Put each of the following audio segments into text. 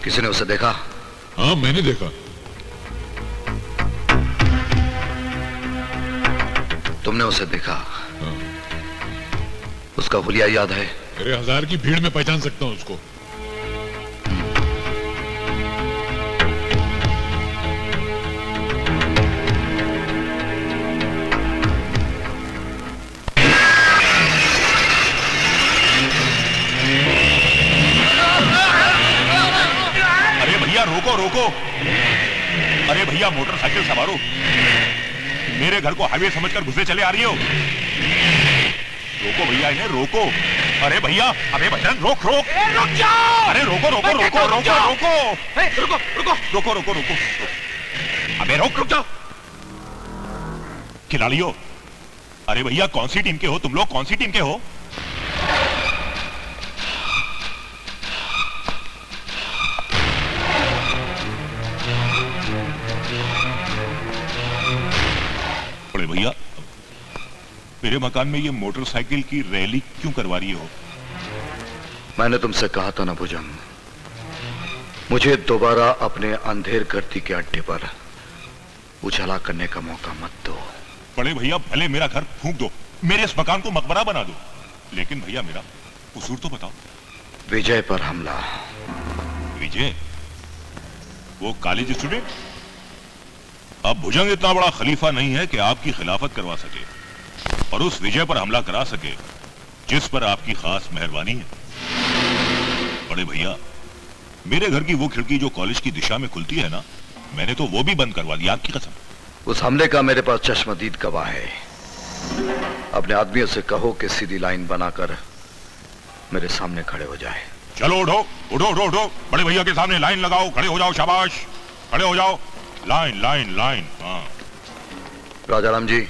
किसी ने उसे देखा? हाँ, मैंने देखा। तुमने उसे देखा? हाँ। उसका हुलिया याद है? मेरे 1000 की भीड़ में पहचान सकता हूँ उसको। अरे भैया रोको रोको। अरे भैया मोटरसाइकिल सवारो, मेरे घर को हाईवे समझकर घुसे चले आ रही हो। रोको भैया, इन्हें रोको। अरे भैया, अबे बजरंग रोक रोक। रुक जाओ। अरे रोको रोको रोको रोको रोको रुको रुको रोको रोको रोको। अबे रुक जाओ। खिलाड़ियों, अरे भैया कौन सी टीम के हो तुम लोग? कौन सी टीम के हो? बड़े भैया, मेरे मकान में ये मोटरसाइकिल की रैली क्यों करवा रही हो? मैंने तुमसे कहा था ना भुजंग, मुझे दोबारा अपने अंधेर गर्दी के अड्डे पर उजाला करने का मौका मत दो। बड़े भैया, भले मेरा घर फूंक दो, मेरे इस मकान को मकबरा बना दो, लेकिन भैया मेरा कसूर तो बताओ। विजय पर हमला। विजय? वो कॉलेज स्टूडेंट? अब भुजंग इतना बड़ा खलीफा नहीं है कि आपकी खिलाफत करवा सके और उस विजय पर हमला करा सके जिस पर आपकी खास मेहरबानी है। बड़े भैया, मेरे घर की वो खिड़की जो कॉलेज की दिशा में खुलती है ना, मैंने तो वो भी बंद करवा दी, आपकी कसम। उस हमले का मेरे पास चश्मदीद गवाह है। अपने आदमियों से कहो कि सीधी लाइन बनाकर मेरे सामने खड़े हो जाए। चलो उठो उठो उठो उठो, बड़े भैया के सामने लाइन लगाओ, खड़े हो जाओ, शाबाश, खड़े हो जाओ, लाइन लाइन लाइन। हाँ राजाराम जी।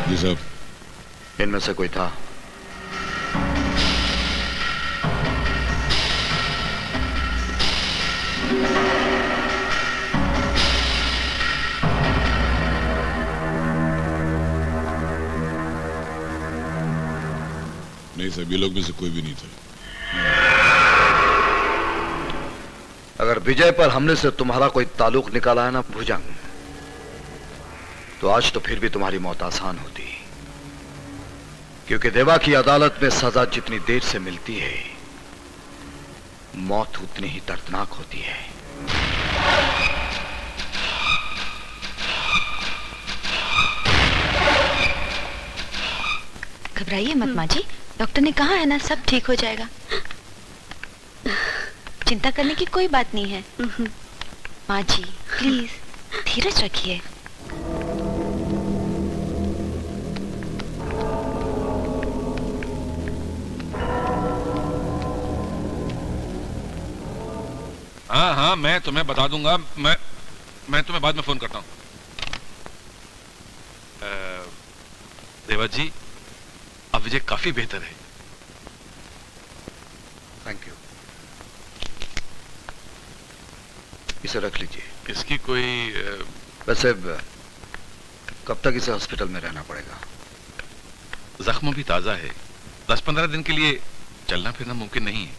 जी साहब। इनमें से कोई था? नहीं साहब, ये लोग में से कोई भी नहीं था। अगर विजय पर हमले से तुम्हारा कोई ताल्लुक निकाला है ना भुजंग, तो आज तो फिर भी तुम्हारी मौत आसान होती, क्योंकि देवा की अदालत में सजा जितनी देर से मिलती है, मौत उतनी ही दर्दनाक होती है। घबराइए मत माँ जी, डॉक्टर ने कहा है ना सब ठीक हो जाएगा। चिंता करने की कोई बात नहीं है। माँ जी प्लीज धीरज रखिए। हाँ हाँ, मैं तुम्हें बता दूंगा। मैं तुम्हें बाद में फोन करता हूँ। देवा जी, अब विजय काफी बेहतर है। Thank you. इसे रख लीजिए। इसकी कोई वैसे कब तक इसे हॉस्पिटल में रहना पड़ेगा? जख्म भी ताजा है, 10-15 दिन के लिए चलना फिरना मुमकिन नहीं है।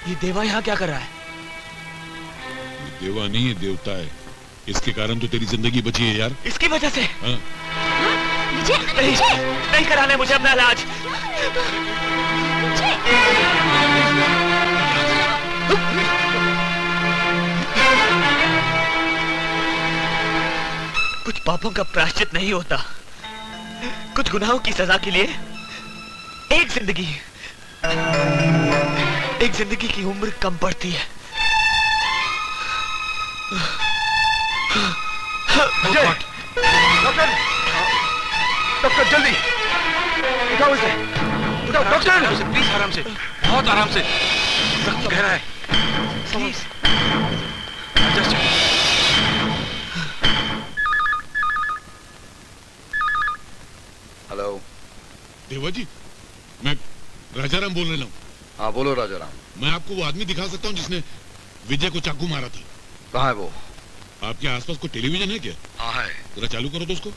ये देवा यहाँ क्या कर रहा है? देवा नहीं है, देवता है। इसके कारण तो तेरी जिंदगी बची है यार। इसकी वजह से? हाँ? विजय, नहीं, विजय! नहीं कराने मुझे अपना इलाज। कुछ पापों का प्रायश्चित नहीं होता, कुछ गुनाहों की सजा के लिए एक जिंदगी की उम्र कम पड़ती है। डॉक्टर, डॉक्टर जल्दी उठाओ इसे। उठाओ डॉक्टर। प्लीज आराम से, बहुत आराम से। जख्म गहरा है। प्लीज। हेलो देवा जी, मैं राजाराम बोल रहा हूँ। हाँ बोलो राजा राम। मैं आपको वो आदमी दिखा सकता हूँ जिसने विजय को चाकू मारा था। कहाँ है वो? आपके आसपास कोई टेलीविजन है क्या? हाँ है। जरा चालू करो तो उसको।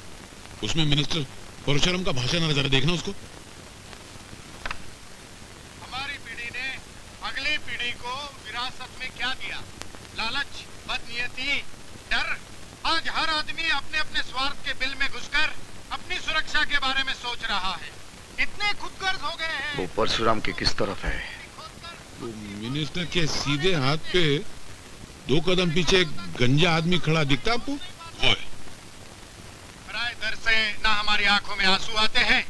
उसमें मिनिस्टर परशुराम का भाषण आ रहा, जरा देखना उसको। हमारी पीढ़ी ने अगली पीढ़ी को विरासत में क्या दिया? लालच, बदनीयती, डर। आज हर आदमी अपने अपने स्वार्थ के बिल में घुसकर अपनी सुरक्षा के बारे में सोच रहा है। इतने खुदगर्ज हो गए हैं। वो परशुराम की किस तरफ है? वो मिनिस्टर के सीधे हाथ पे 2 कदम पीछे एक गंजा आदमी खड़ा दिखता आपको? वो है। पराये दर से ना हमारी आंखों में आंसू आते हैं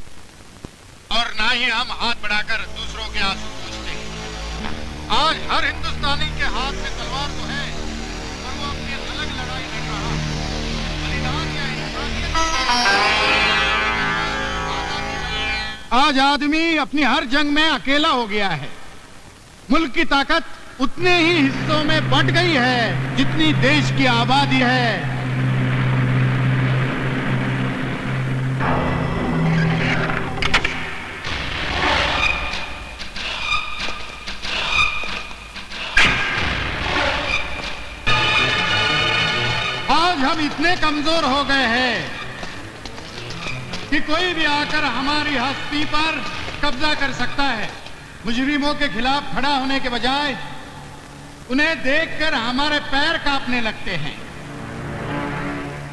और ना ही हम हाथ बढ़ाकर दूसरों के आंसू पूछते हैं। आज हर हिंदुस्तानी के हाथ में तलवार तो है, पर वो अपनी अलग लड़ाई लड़ रहा है। बलिदान या इंसानियत। आज आदमी अपनी हर जंग में अकेला हो गया है। मुल्क की ताकत उतने ही हिस्सों में बंट गई है जितनी देश की आबादी है। आज हम इतने कमजोर हो गए हैं कि कोई भी आकर हमारी हस्ती पर कब्जा कर सकता है। मुजरिमों के खिलाफ खड़ा होने के बजाय उन्हें देखकर हमारे पैर कांपने लगते हैं।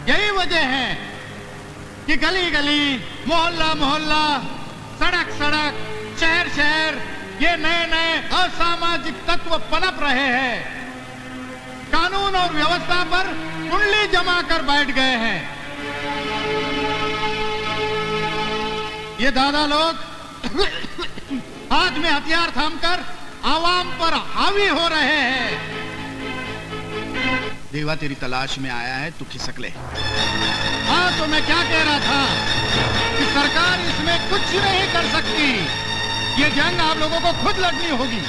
यही वजह है कि गली गली, मोहल्ला मोहल्ला, सड़क सड़क, शहर शहर ये नए नए असामाजिक तत्व पनप रहे हैं। कानून और व्यवस्था पर कुंडली जमा कर बैठ गए हैं। ये दादा लोग हाथ में हथियार थामकर आवाम पर हावी हो रहे हैं। देवा तेरी तलाश में आया है, तू खिसक ले। हाँ तो मैं क्या कह रहा था कि सरकार इसमें कुछ नहीं कर सकती। ये जंग आप लोगों को खुद लड़नी होगी।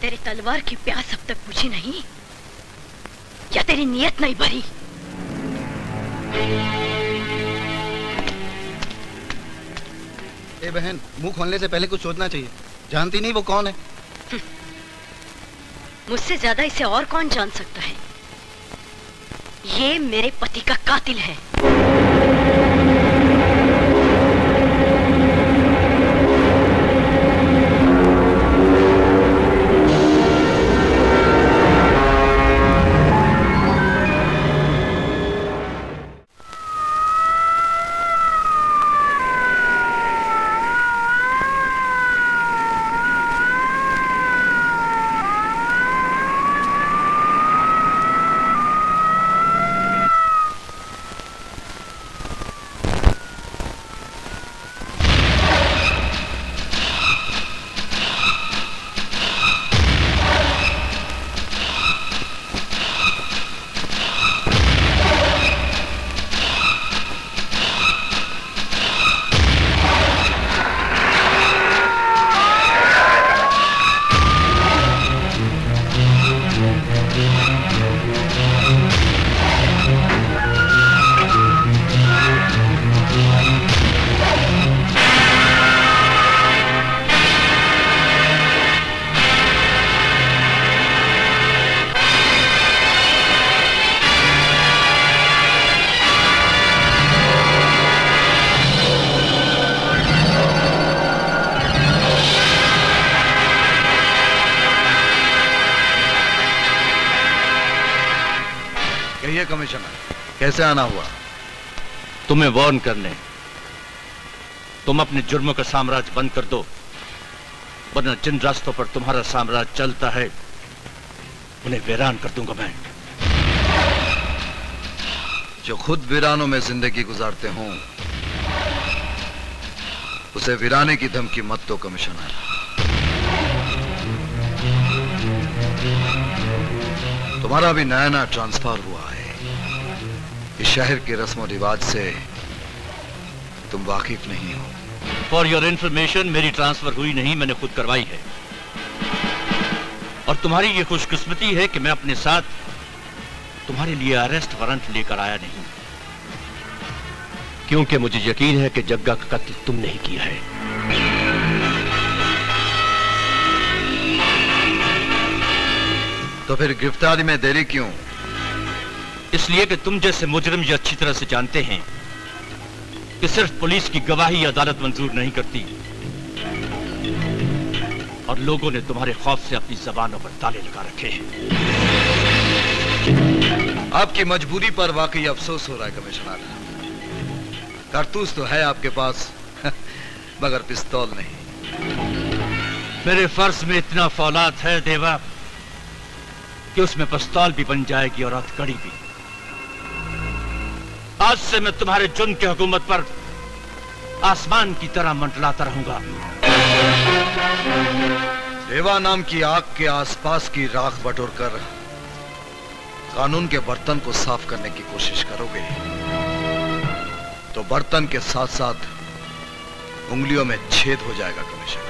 तेरी तलवार की प्यास अब तक बुझी नहीं, या तेरी नीयत नहीं भरी? ए बहन, मुंह खोलने से पहले कुछ सोचना चाहिए। जानती नहीं वो कौन है? मुझसे ज्यादा इसे और कौन जान सकता है? ये मेरे पति का कातिल है। कहिए कमिश्नर, कैसे आना हुआ? तुम्हें वार्न करने। तुम अपने जुर्मों का साम्राज्य बंद कर दो, वरना जिन रास्तों पर तुम्हारा साम्राज्य चलता है उन्हें वीरान कर दूंगा मैं। जो खुद वीरानों में जिंदगी गुजारते हों उसे वीराने की धमकी मत दो कमिश्नर। तुम्हारा भी नया नया ट्रांसफर हुआ है। इस शहर के रस्म और रिवाज से तुम वाकिफ नहीं हो। फॉर योर इंफॉर्मेशन, मेरी ट्रांसफर हुई नहीं, मैंने खुद करवाई है। और तुम्हारी ये खुशकिस्मती है कि मैं अपने साथ तुम्हारे लिए अरेस्ट वारंट लेकर आया नहीं, क्योंकि मुझे यकीन है कि जग्गा का कत्ल तुमने ही किया है। तो फिर गिरफ्तारी में देरी क्यों? इसलिए कि तुम जैसे मुजरिम ये अच्छी तरह से जानते हैं कि सिर्फ पुलिस की गवाही अदालत मंजूर नहीं करती, और लोगों ने तुम्हारे खौफ से अपनी जबानों पर ताले लगा रखे हैं। आपकी मजबूरी पर वाकई अफसोस हो रहा है कमिश्नर। कारतूस तो है आपके पास मगर पिस्तौल नहीं। मेरे फर्ज में इतना फौलाद है देवा कि उसमें पिस्तौल भी बन जाएगी और हथकड़ी भी। आज से मैं तुम्हारे जुर्म की हुकूमत पर आसमान की तरह मंडलाता रहूंगा। देवा नाम की आग के आसपास की राख बटोरकर कानून के बर्तन को साफ करने की कोशिश करोगे तो बर्तन के साथ साथ उंगलियों में छेद हो जाएगा कमिश्नर।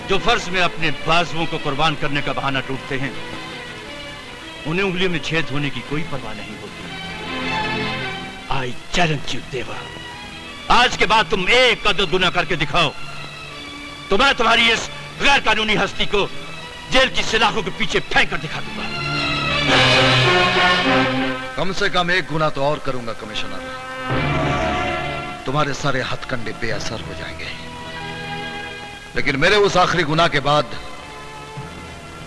जो फर्ज में अपने बाजुओं को कुर्बान करने का बहाना ढूंढते हैं उन्हें उंगलियों में छेद होने की कोई परवाह नहीं होती। आई चैलेंज यू देवा, आज के बाद तुम एक कदम गुनाह करके दिखाओ तो मैं तुम्हारी इस गैर कानूनी हस्ती को जेल की सलाखों के पीछे फेंक कर दिखा दूंगा। कम से कम एक गुनाह तो और करूंगा कमिश्नर। तुम्हारे सारे हथकंडे बेअसर हो जाएंगे, लेकिन मेरे उस आखिरी गुनाह के बाद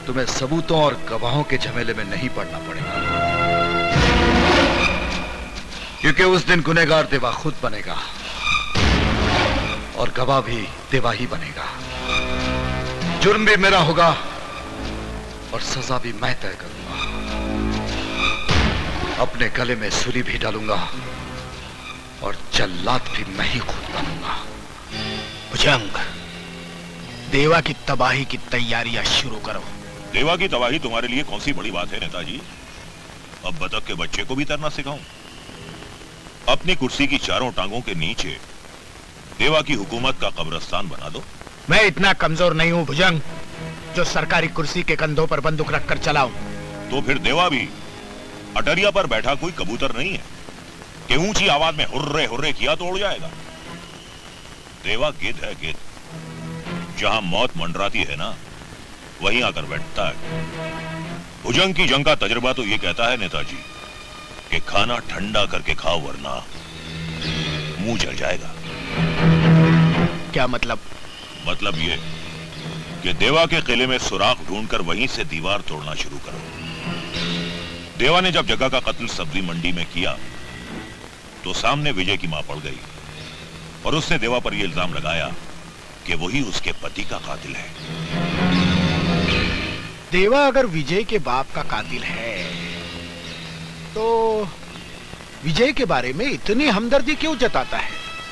तुम्हें सबूतों और गवाहों के झमेले में नहीं पड़ना पड़ेगा, क्योंकि उस दिन गुनहगार देवा खुद बनेगा और गवाह भी देवा ही बनेगा। जुर्म भी मेरा होगा और सजा भी मैं तय करूंगा। अपने गले में सुरी भी डालूंगा और जल्लाद भी मैं ही खुद बनूंगा। भुजंग, देवा की तबाही की तैयारियां शुरू करो। देवा की तबाही तुम्हारे लिए कौन सी बड़ी बात है नेताजी? अब बतख के बच्चे को भी तैरना सिखाऊं? अपनी कुर्सी की चारों टांगों के नीचे देवा की हुकूमत का कब्रिस्तान बना दो। मैं इतना कमजोर नहीं हूं भुजंग जो सरकारी कुर्सी के कंधों पर बंदूक रखकर चलाऊं। तो फिर देवा भी अटरिया पर बैठा कोई कबूतर नहीं है कि ऊंची आवाज में हुर्रे हुर्रे किया तो उड़ जाएगा। देवा गिद्ध है, गिद्ध। जहां मौत मंडराती है ना, वहीं आकर बैठता है। भुजंग की जंग का तजुर्बा तो ये कहता है नेताजी कि खाना ठंडा करके खाओ वरना मुंह जल जाएगा। क्या मतलब? मतलब ये कि देवा के किले में सुराख ढूंढकर वहीं से दीवार तोड़ना शुरू करो। देवा ने जब जग्गा का कत्ल सब्जी मंडी में किया तो सामने विजय की मां पड़ गई और उसने देवा पर यह इल्जाम लगाया कि वही उसके पति का कातिल है। देवा अगर विजय के बाप का कातिल है तो विजय के बारे में इतनी हमदर्दी क्यों जताता है?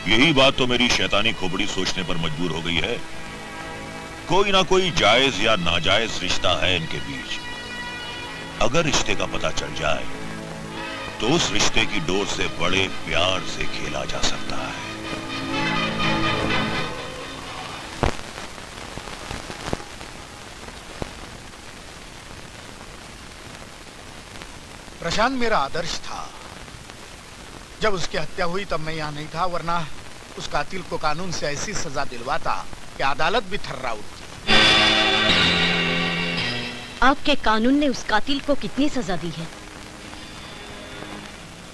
यही बात तो मेरी शैतानी खोपड़ी सोचने पर मजबूर हो गई है। कोई ना कोई जायज या नाजायज रिश्ता है इनके बीच। अगर रिश्ते का पता चल जाए तो उस रिश्ते की डोर से बड़े प्यार से खेला जा सकता है। प्रशांत मेरा आदर्श था। जब उसकी हत्या हुई तब मैं यहाँ नहीं था, वरना उस कातिल को कानून से ऐसी सजा दिलवाता कि अदालत भी थर्रा उठती। आपके कानून ने उस कातिल को कितनी सजा दी है?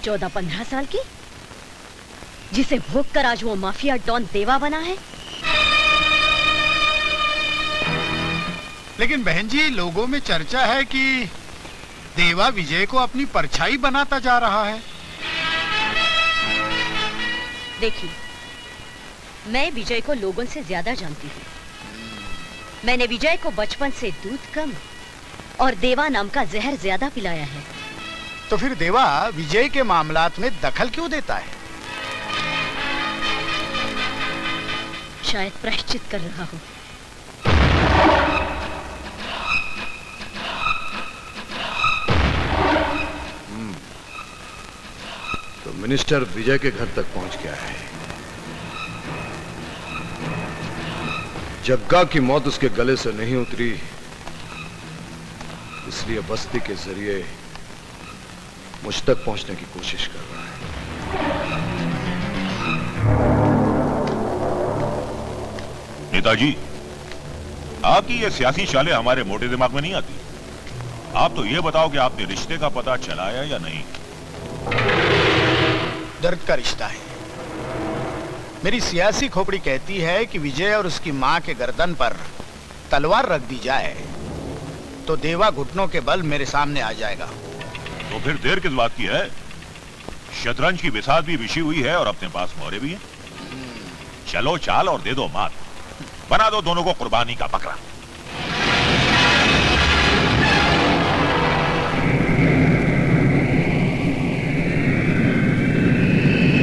14-15 साल की, जिसे भोग कर आज वो माफिया डॉन देवा बना है। लेकिन बहन जी, लोगों में चर्चा है कि देवा विजय को अपनी परछाई बनाता जा रहा है। देखिए, मैं विजय को लोगों से ज्यादा जानती हूँ। मैंने विजय को बचपन से दूध कम और देवा नाम का जहर ज्यादा पिलाया है। तो फिर देवा विजय के मामलात में दखल क्यों देता है? शायद प्रायश्चित कर रहा हूँ। तो मिनिस्टर विजय के घर तक पहुंच गया है। जग्गा की मौत उसके गले से नहीं उतरी, इसलिए बस्ती के जरिए मुझ तक पहुंचने की कोशिश कर रहा है। नेताजी, आपकी ये सियासी चालें हमारे मोटे दिमाग में नहीं आती। आप तो ये बताओ कि आपने रिश्ते का पता चलाया या नहीं? दर्द का रिश्ता है। मेरी सियासी खोपड़ी कहती है कि विजय और उसकी मां के गर्दन पर तलवार रख दी जाए तो देवा घुटनों के बल मेरे सामने आ जाएगा। तो फिर देर किस बात की है? शतरंज की बिसात भी बिछी हुई है और अपने पास मोहरे भी हैं। चलो चाल और दे दो मात, बना दो दोनों को कुर्बानी का बकरा।